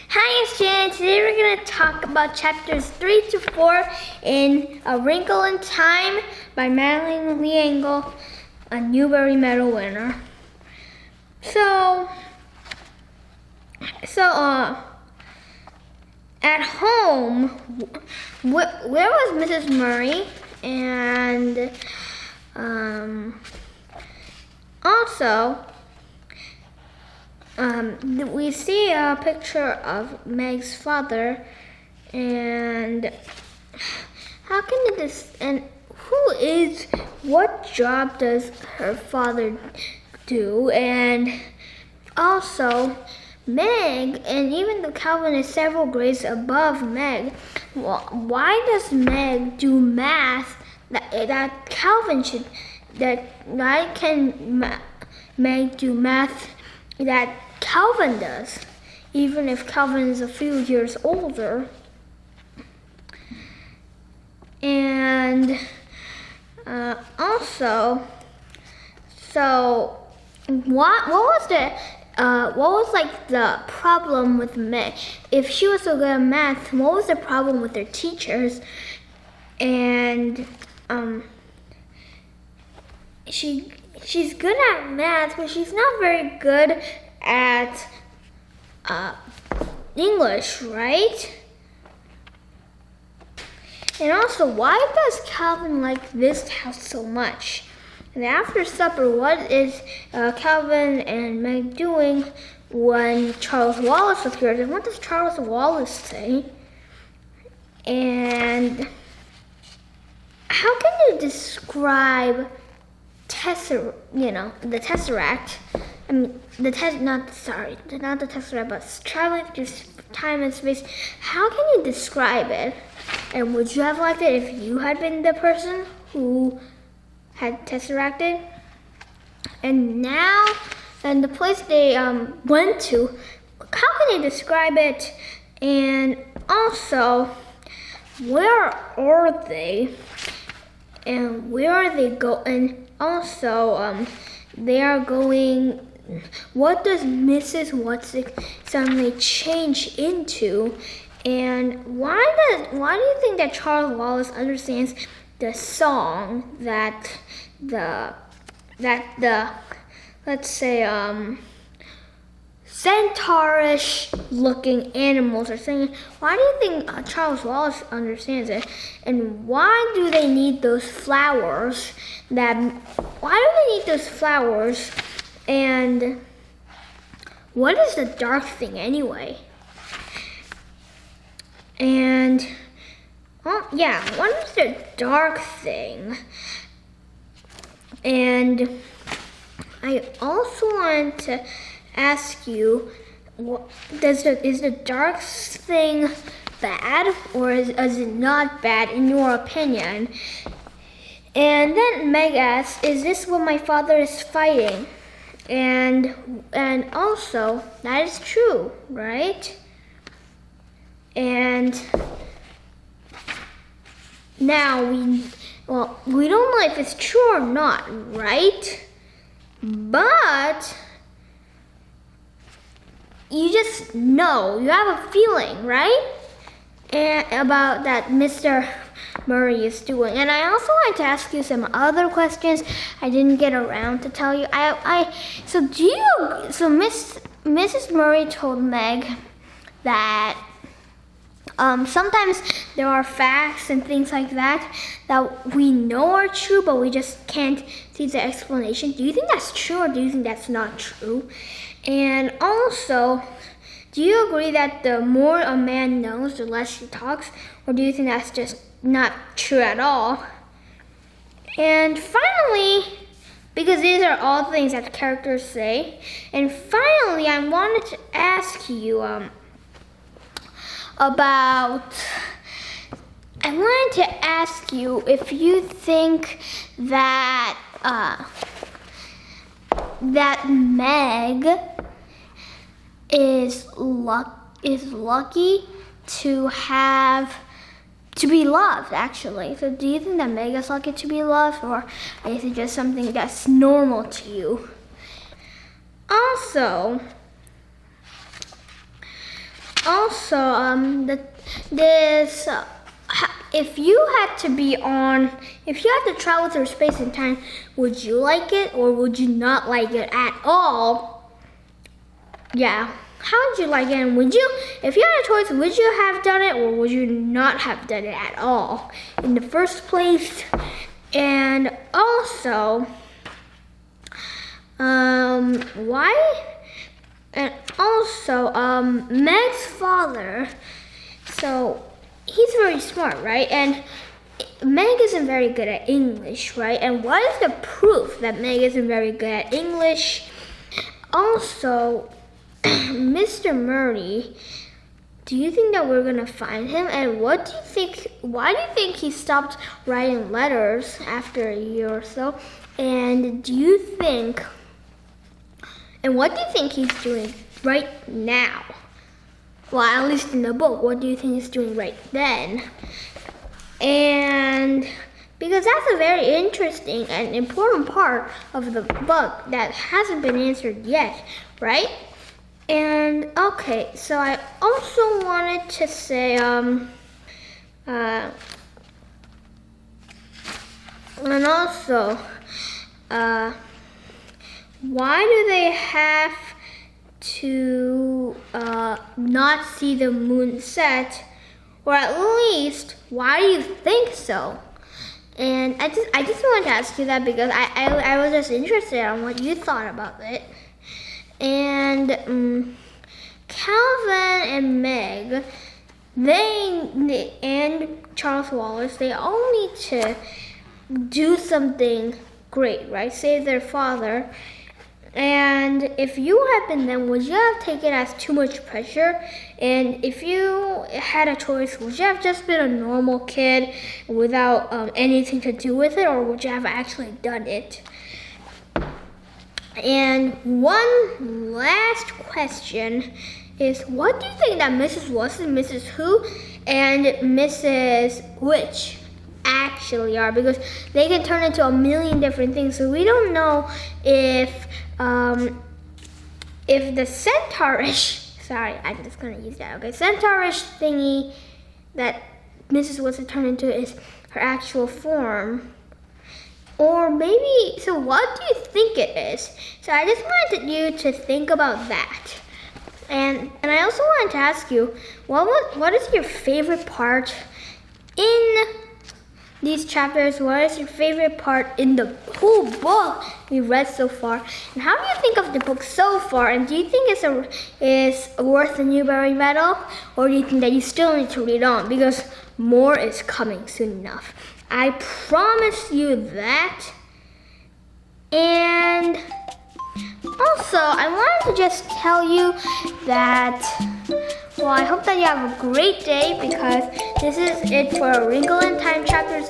Hi, it's Jan. Today we're going to talk about chapters 3 to 4 in A Wrinkle in Time by Madeline Lee Engel, a Newbery Medal winner. So at home, where was Mrs. Murray? And also, we see a picture of Meg's father, and how can and what job does her father do? And also, Meg, and even though Calvin is several grades above Meg, why does Meg do math that Calvin should? Why can Meg do math that Calvin does, even if Calvin is a few years older? And also, so what was like the problem with Meg? If she was so good at math, what was the problem with her teachers? And she's good at math, but she's not very good at English, right? And also, why does Calvin like this house so much? And after supper, what is Calvin and Meg doing when Charles Wallace appears? And what does Charles Wallace say? And how can you describe the Tesseract? I mean, not the Tesseract, but traveling through time and space. How can you describe it? And would you have liked it if you had been the person who had Tesseracted? And now, and the place they went to, how can they describe it? And also, where are they? And where are they going? Also, they are going. What does Mrs. What's-it suddenly change into? And why do you think that Charles Wallace understands the song that the let's say centaurish looking animals are singing? Why do you think Charles Wallace understands it? And why do they need those flowers? Why do they need those flowers? And what is the dark thing anyway? And what is the dark thing? And I also want to ask you, is the dark thing bad, or is it not bad in your opinion? And then Meg asks, is this what my father is fighting? And also, that is true, right? And now we don't know if it's true or not, right? But you just know, you have a feeling, right? And about that Mr. Murray is doing. And I also want to ask you some other questions I didn't get around to tell you. Mrs. Murray told Meg that sometimes there are facts and things like that we know are true, but we just can't see the explanation. Do you think that's true, or do you think that's not true? And also, do you agree that the more a man knows, the less he talks, or do you think that's just not true at all. And finally, because these are all things that characters say, and finally I wanted to ask you if you think that that Meg is lucky to be loved, actually. So do you think that Meg is lucky to be loved, or is it just something that's normal to you? Also, if you had to travel through space and time, would you like it or would you not like it at all? Yeah. How would you like it? And if you had a choice, would you have done it or would you not have done it at all in the first place? And also, Meg's father, so he's very smart, right? And Meg isn't very good at English, right? And what is the proof that Meg isn't very good at English? Also, Mr. Murray, do you think that we're gonna find him? And why do you think he stopped writing letters after a year or so? And what do you think he's doing right now? Well, at least in the book, what do you think he's doing right then? And because that's a very interesting and important part of the book that hasn't been answered yet, right? And okay, so I also wanted to say, why do they have to not see the moon set? Or at least, why do you think so? And I just wanted to ask you that because I was just interested on what you thought about it. And Calvin and Meg, and Charles Wallace, they all need to do something great, right? Save their father. And if you had been them, would you have taken it as too much pressure? And if you had a choice, would you have just been a normal kid without anything to do with it, or would you have actually done it? And one last question is, what do you think that Mrs. Watson, Mrs. Who, and Mrs. Which actually are? Because they can turn into a million different things, so we don't know if the centaurish, sorry, I'm just gonna use that, okay, centaurish thingy that Mrs. Watson turned into is her actual form. Or maybe, so what do you think it is? So I just wanted you to think about that. And I also wanted to ask you, what is your favorite part in these chapters? What is your favorite part in the whole book we read so far? And how do you think of the book so far? And do you think it's worth the Newbery Medal? Or do you think that you still need to read on because more is coming soon enough? I promise you that. And also, I wanted to just tell you that, well, I hope that you have a great day because this is it for Wrinkle in Time Chapters